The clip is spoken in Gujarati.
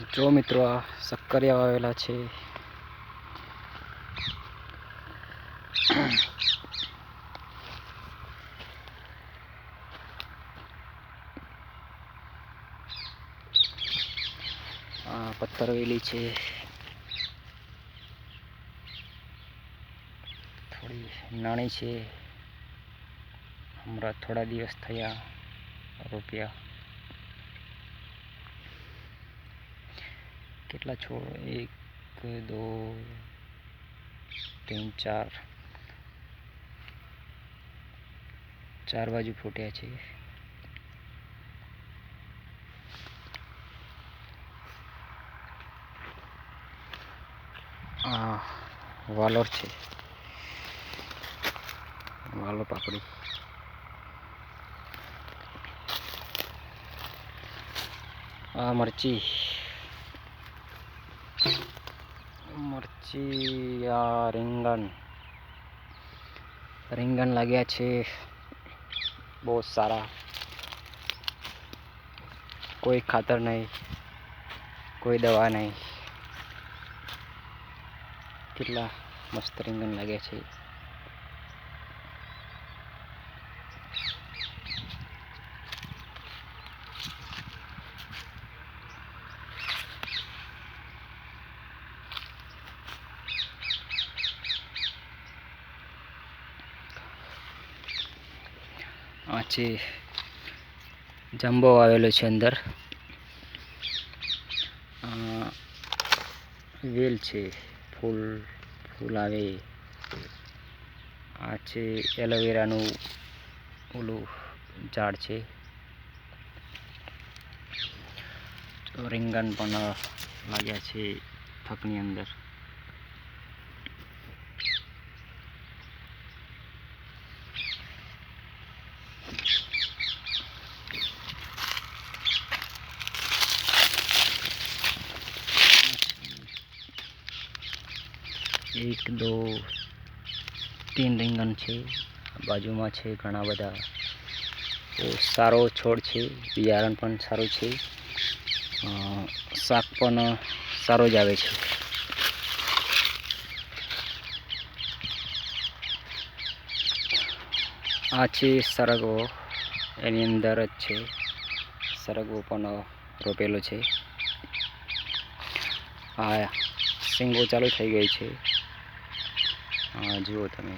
જો મિત્રો આ શક્કરિયા વાવેલા છે. આ પથ્થરવેલી છે. થોડી નાની છે. હમણાં થોડા દિવસ થયા રોપ્યા. કેટલા છોડ 1 2 3 4 બાજુ ફૂટ્યા છે. આ વાલોર છે. વાલો પાપડી. આ મરચી. આ રીંગણ લાગ્યા છે બહુ સારા. કોઈ ખાતર નહીં, કોઈ દવા નહીં. કેટલા મસ્ત રીંગણ લાગ્યા છે. આ છે જમ્બો આવેલો છે અંદર. વેલ છે, ફૂલ આવે. આ છે એલોવેરાનું ઓલું ઝાડ છે. રીંગણ પણ લાગ્યા છે થકની અંદર. એક દો तीन રીંગણ છે. બાજુમાં છે ઘણા બધા. સારો છોડ છે. બિયારણ પણ સારું છે. શાક પણ સારો જ આવે છે. આ છે સરગવો. એની અંદર જ છે સરગવો પણ રોપેલો છે. આ સિંગો ચાલુ થઈ ગઈ છે. જુઓ તમે.